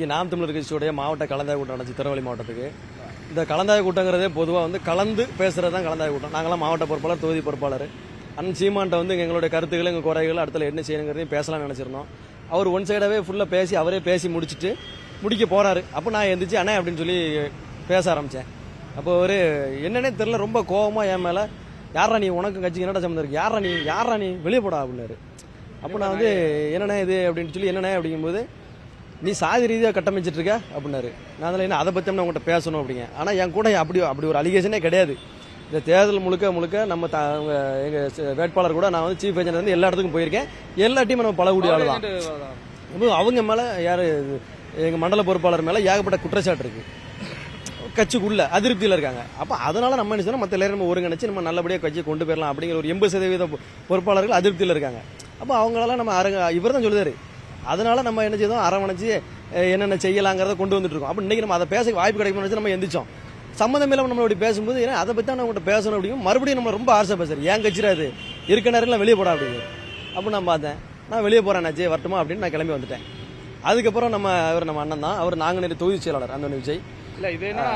நாம் தமிழர் கட்சியுடைய மாவட்ட கலந்தாய்வு கூட்டம் நடந்துச்சு திருநெல்வேலி மாவட்டத்துக்கு. இந்த கலந்தாய்வு கூட்டங்கிறதே பொதுவாக கலந்து பேசுறது தான் கலந்தாய்வு கூட்டம். நாங்களாம் மாவட்ட பொறுப்பாளர், தொகுதி பொறுப்பாளர். அண்ணன் சீமான்ட்ட எங்களுடைய கருத்துக்கள், எங்கள் குறைகள், அடுத்த என்ன செய்யணுங்கிறதையும் பேசலாம்னு நினைச்சிருந்தோம். அவர் ஒன் சைடாவே ஃபுல்லாக பேசி அவரே பேசி முடிக்க போறாரு. அப்போ நான் எந்திரிச்சு அண்ணே அப்படின்னு சொல்லி பேச ஆரம்பித்தேன். அப்போ ஒரு என்னன்னே தெரியல, ரொம்ப கோபமாக என் மேலே, யாரா நீ, உனக்கு கட்சிக்கு என்னடா சம்மந்தம் இருக்கு, யாரா நீ வெளியே போடா அப்படின்னாரு. அப்போ நான் என்னண்ணே இது அப்படின்னு சொல்லி, என்னண்ணே அப்படிங்கும்போது, நீ சாதி ரீதியாக கட்டமைச்சிட்டு இருக்க அப்படின்னாரு. நான் அதில் என்ன அதை பற்றி உங்கள்கிட்ட பேசணும் அப்படிங்க. ஆனால் என் கூட அப்படி ஒரு அலிகேஷனே கிடையாது. இந்த தேர்தல் முழுக்க நம்ம எங்கள் வேட்பாளர் கூட நான் சீஃப் ஏஜென்ட் எல்லா இடத்துக்கும் போயிருக்கேன். எல்லா டீமும் நம்ம பழக்கூடிய ஆள் தான். அவங்க மேலே யார், எங்கள் மண்டல பொறுப்பாளர் மேலே ஏகப்பட்ட குற்றச்சாட்டு இருக்கு, கட்சிக்குள்ள அதிருப்தியில் இருக்காங்க. அப்போ அதனால நம்ம என்ன சொன்னால், மற்ற எல்லாரும் நம்ம ஒருங்கிணைச்சு நம்ம நல்லபடியாக கட்சியை கொண்டு போயிடலாம் அப்படிங்கிற ஒரு 80% பொறுப்பாளர்கள் அதிருப்தியில் இருக்காங்க. அப்போ அவங்களால நம்ம இவர் தான் சொல்லுதாரு, அதனால நம்ம என்ன செய்தோம், அரவணைச்சு என்னென்ன செய்யலாங்கிறத கொண்டு வந்துட்டு இருக்கோம். அப்போ இன்னைக்கு நம்ம அதை பேச வாய்ப்பு கிடைக்கும்னு நம்ம எந்திரிச்சோம். சம்மந்தம் இல்லாமல் நம்ம அப்படி பேசும்போது, ஏன்னா அதை பற்றி நம்ம உங்கள்கிட்ட பேசணும் அப்படிங்கும். மறுபடியும் நம்ம ரொம்ப ஆசை பேசுறேன், ஏன் கட்சிரா இது இருக்க நேரம் வெளியே போடா அப்படிங்க. அப்போ நான் பார்த்தேன், நான் வெளியே போறேன் நாச்சே வரட்டுமா அப்படின்னு நான் கிளம்பி வந்துட்டேன். அதுக்கப்புறம் நம்ம அண்ணன் தான், அவர் நாங்குநேரி தொகுதி செயலாளர் அந்த விஜய். இல்ல இது என்ன,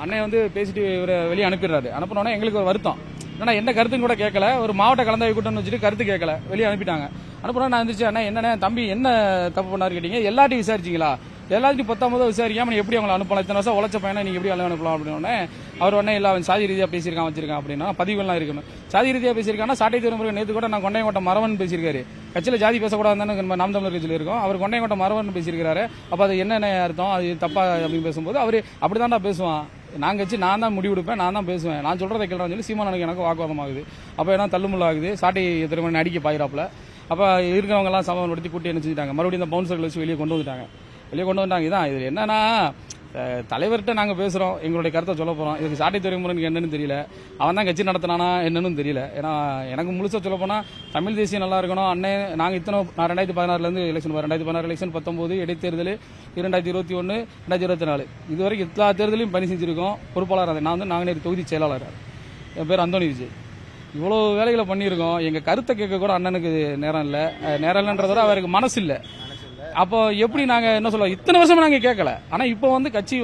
அண்ணன் பேசிட்டு இவரை வெளியே அனுப்பிடுறாரு. அனுப்பினோன்னா எங்களுக்கு ஒரு வருத்தம், ஏன்னா என்ன கருத்துன்னு கூட கேட்கல. ஒரு மாவட்ட கலந்தாய்வு கூட்டம்னு வச்சுட்டு கருத்து கேட்கல, வெளியே அனுப்பிட்டாங்க. அனுப்புனா நான் இருந்துச்சு, அண்ணா என்னண்ணே தம்பி என்ன தப்பு பண்ணாரு கேட்டீங்க, எல்லாத்தையும் விசாரிச்சிங்களா, எல்லாத்தையும் 19 விசாரிக்காம எப்படி அவங்களை அனுப்பலாம், இத்தனை வருஷம் உழைச்ச பையனை நீங்க எப்படி அனுப்பலாம் அப்படின்னு. அவர் உடனே இல்ல அவன் சாதி ரீதியா பேசியிருக்கான் வச்சிருக்கான் அப்படின்னா பதிவுலாம் இருக்கணும். சாதி ரீதியா பேசியிருக்காங்கன்னா சாட்டை திருமுருகன் நேற்று கூட நான் கொண்டையங்கோட்டை மரவன் பேசியிருக்காரு. கட்சியில ஜாதி பேசக்கூடாதுன்னு நாம் தமிழர் கட்சியில் இருக்கும். அவர் கொண்டையங்கோட்டை மரவன் பேசியிருக்காரு. அப்ப அது என்னென்ன அர்த்தம், அது தப்பா அப்படின்னு பேசும்போது அவரு அப்படிதான்டா பேசுவான், நான் கட்சி நான் தான் முடிவெடுப்பேன், நான் தான் பேசுவேன், நான் சொல்றதை கேட்கறான்னு சொல்லி சீமானுக்கு எனக்கு வாக்குவாதம் ஆகுது. அப்ப என்ன தள்ளுமுள்ள ஆகுது, சாட்டை திருமணம் அடிக்க பாயிராப்புல. அப்ப இருக்கிறவங்க எல்லாம் சமப்படுத்தி கூட்டி என்ன செஞ்சுட்டாங்க, மறுபடியும் இந்த பவுன்சர்கள் வச்சு வெளியே கொண்டு வந்துட்டாங்க. இதான் இது என்னன்னா, தலைவர்கிட்ட நாங்க பேசுறோம், எங்களுடைய கருத்தை சொல்ல போறோம். இதுக்கு சாட்டை துறைமுறைக்கு என்னன்னு தெரியல, அவன் தான் கட்சி நடத்தினானா என்னன்னு தெரியல. ஏன்னா எனக்கு முழுசா சொல்ல போனா தமிழ் தேசியம் நல்லா இருக்கணும் அண்ணன். நாங்க நான் 2016 இருந்து எலெக்ஷன், 2016 எலெக்ஷன், 19 இடைத்தேர்தல், 2021, 2024 இதுவரைக்கும் எல்லா தேர்தலையும் பணி செஞ்சிருக்கோம். பொறுப்பாளர் நான் நாங்குநேரி தொகுதி செயலாளர், என் பேர் அந்தோணி விஜய். இவ்வளவு வேலைகளை பண்ணியிருக்கோம். எங்க கருத்தை கேட்க கூட அண்ணனுக்கு நேரம் இல்லைன்றதோட அவருக்கு மனசு இல்லை. அப்போ எப்படி நாங்க என்ன சொல்ல, இத்தனை வருஷமா நாங்க கேட்கல. ஆனா இப்போ கட்சி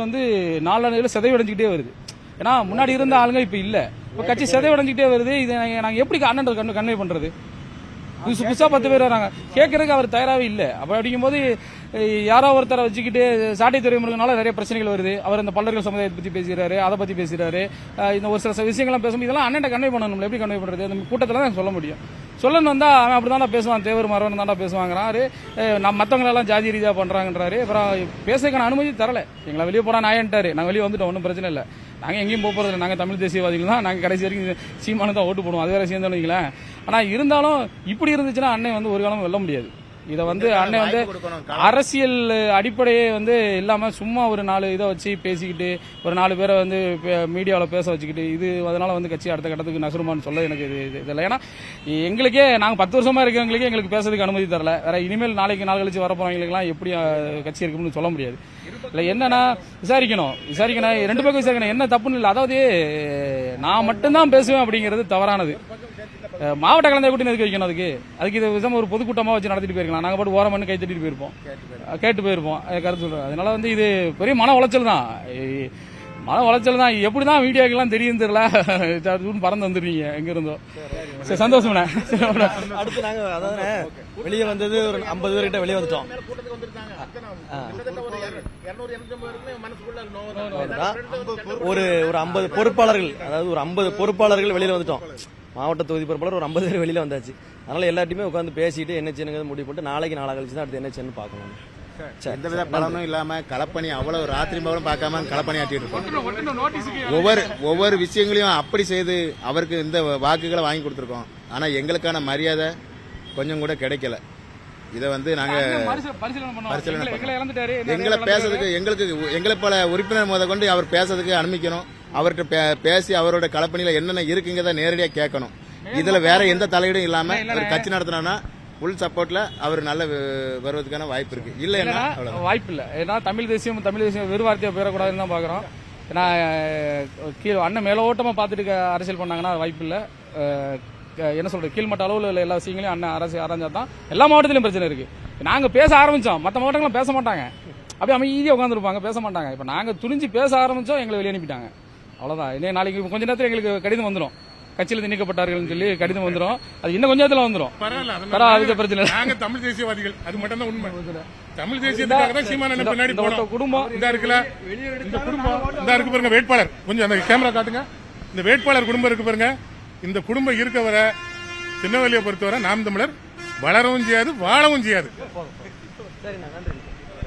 நாளடைவில் சிதைவடைஞ்சுக்கிட்டே வருது. ஏன்னா முன்னாடி இருந்த ஆளுங்க இப்ப இல்ல, இப்ப கட்சி சிதைவடைஞ்சுக்கிட்டே வருது. இதை நாங்க எப்படி அண்ணன் கன்வே பண்றது? புதுசா 10 பேர் வராங்க, கேட்கறதுக்கு அவர் தயாராகவே இல்லை. அப்ப அப்படிங்கும்போது யாரோ ஒருத்தரை வச்சுக்கிட்டு சாட்டை துறைமுருகனால நிறைய பிரச்சனைகள் வருது. அவர் இந்த பல்லர்கள் சமுதாயத்தை பத்தி பேசுறாரு, அதை பத்தி பேசுறாரு. இந்த ஒரு சில விஷயங்கள்லாம் பேசும்போது இதெல்லாம் அண்ணன் கன்வே பண்ணணும். எப்படி கன்வே பண்றது? அந்த கூட்டத்தில் தான் சொல்ல முடியும். சொல்லணும் வந்தா அவன் அப்படிதான்டா பேசுவான், தேவர் மரவன் தாண்டா பேசுவாங்கிறாரு. நம்ம மற்றவங்களெல்லாம் ஜாதி ரீதியாக பண்றாங்கன்றாரு. அப்புறம் பேசுறதுக்கான அனுமதி தரல. எங்களை வெளியே போனா நாயன்ட்டாரு, நாங்கள் வெளியே வந்துட்டோம், ஒன்றும் பிரச்சனை இல்லை, நாங்கள் எங்கேயும் போறது இல்லை, நாங்கள் தமிழ் தேசியவாதிகள் தான், நாங்கள் கடைசி வரைக்கும் சீமானு தான் ஓட்டு போடுவோம், அது வேற சேர்ந்து வைங்களேன். ஆனால் இருந்தாலும் இப்படி இருந்துச்சுன்னா அண்ணன் ஒரு காலம் வெல்ல முடியாது. இதை அண்ணன் அரசியல் அடிப்படையே இல்லாம சும்மா ஒரு 4 இதை வச்சு பேசிக்கிட்டு ஒரு 4 பேரை மீடியாவில் பேச வச்சுக்கிட்டு இது அதனால கட்சி அடுத்த கட்டத்துக்கு நகருமான்னு சொல்ல எனக்கு இது இல்லை. ஏன்னா எங்களுக்கே நாங்கள் 10 வருஷமா இருக்கவங்களுக்கே எங்களுக்கு பேசுறதுக்கு அனுமதி தரல. வேற இனிமேல் நாளைக்கு நாள் கழிச்சு வரப்போறவங்களுக்குலாம் எப்படி கட்சி இருக்குன்னு சொல்ல முடியாது. இல்லை என்னன்னா விசாரிக்கணும் 2 பேருக்கும் விசாரிக்கணும், என்ன தப்புன்னு இல்லை. அதாவது நான் மட்டும்தான் பேசுவேன் அப்படிங்கிறது தவறானது. மாவட்ட கலந்தாய்வு கூட்டம் எதுக்கு வைக்கணும்? அதுக்கு இது விஷயம் ஒரு பொதுக்கூட்டமாக வச்சு நடத்திட்டு போயிருக்கலாம். நாங்கள் பாட்டு ஓரம் பண்ணி கை தட்டிட்டு போயிருப்போம், கேட்டு போயிருப்போம், கருத்து சொல்றோம். அதனால இது பெரிய மன உளைச்சல் தான். எப்படிதான் வீடியோக்கெல்லாம் தெரியும் தெரியல, பறந்து வந்துருவீங்க எங்க இருந்தோ. சரி, சந்தோஷம். அடுத்து நாங்க அதாவது வெளியே வந்தது ஒரு 50 பேர்கிட்ட வெளியே வந்துட்டோம். ஒரு 50 பொறுப்பாளர்கள், அதாவது ஒரு 50 பொறுப்பாளர்கள் வெளியில வந்துட்டோம். மாவட்ட தொகுதி பொறுப்பாளர் ஒரு 50 பேர் வெளியில வந்தாச்சு. அதனால எல்லாத்தையுமே உட்காந்து பேசிட்டு என்ன செய்யணுங்கிறது முடிவு பண்ணிட்டு நாளைக்கு கழிச்சு தான் அடுத்து என்ன செய்யணும் பார்க்கணும். எந்த வித பலனும் இல்லாம களப்பணி அவ்வளவு ராத்திரி பகலும் பார்க்காம களப்பணி ஆட்டிட்டு இருக்கோம். ஒவ்வொரு விஷயங்களையும் அப்படி செய்து அவருக்கு இந்த வாக்குகளை வாங்கி கொடுத்துருக்கோம். ஆனா எங்களுக்கான மரியாதை கொஞ்சம் கூட கிடைக்கல. இதை நாங்க பரிசீலனை எங்களை பேசுறதுக்கு எங்களை பல உறுப்பினர் முத கொண்டு அவர் பேசுறதுக்கு அனுமதிக்கணும். அவர்கிட்ட பேசி அவரோட களப்பணியில என்னென்ன இருக்குங்கிறத நேரடியா கேட்கணும். இதுல வேற எந்த தலையீடும் இல்லாம ஒரு கட்சி நடத்தினா ஃபுல் சப்போர்ட்ல அவர் நல்ல வருவதற்கான வாய்ப்பு இருக்கு. இல்ல வாய்ப்பு இல்ல. ஏன்னா தமிழ் தேசியம் வெறு வார்த்தையா பேரக்கூடாதுன்னு தான் பாக்குறோம். ஏன்னா அண்ணன் மேலோட்டமா பார்த்துட்டு அரசியல் பண்ணாங்கன்னா வாய்ப்பு இல்ல. என்ன சொல்றது, கீழ்மட்ட அளவுல எல்லா விஷயங்களையும் அண்ணன் அரசு ஆராய்ஞ்சா தான். எல்லா மாவட்டத்திலும் பிரச்சனை இருக்கு. நாங்க பேச ஆரம்பிச்சோம், மற்ற மாவட்டங்களும் பேச மாட்டாங்க. அப்படியே அமைதியாக உட்காந்துருப்பாங்க, பேச மாட்டாங்க. இப்போ நாங்கள் துணிஞ்சு பேச ஆரம்பிச்சோம், எங்களை வெளியே அனுப்பிட்டாங்க. அவ்வளோதான். இன்னும் நாளைக்கு கொஞ்ச நேரத்தில் எங்களுக்கு கடிதம் வந்துடும், கட்சியில் நீக்கப்பட்டார்கள் சொல்லி கடிதம் வந்துடும். அது இன்னும் கொஞ்ச நேரத்தில் வந்துடும். பரவாயில்ல, பிரச்சனை. நாங்க தமிழ் தேசியவாதிகள், அது மட்டும் தான் உண்மை. தமிழ் தேசியத்துக்காக தான் சீமான் பின்னாடி போனோம். குடும்பம் இந்த இருக்குல்ல, இந்த குடும்பம் இந்த இருக்கு பாருங்க, வேட்பாளர் கொஞ்சம் அந்த கேமரா காட்டுங்க. இந்த வேட்பாளர் குடும்பம் இருக்கு பாருங்க, இந்த குடும்பம் இருக்க வர திருநெல்வேலியை பொறுத்தவரை நாம் தமிழர் வளரவும் செய்யாது, வாழவும் செய்யாது. சரிண்ணா, நன்றி.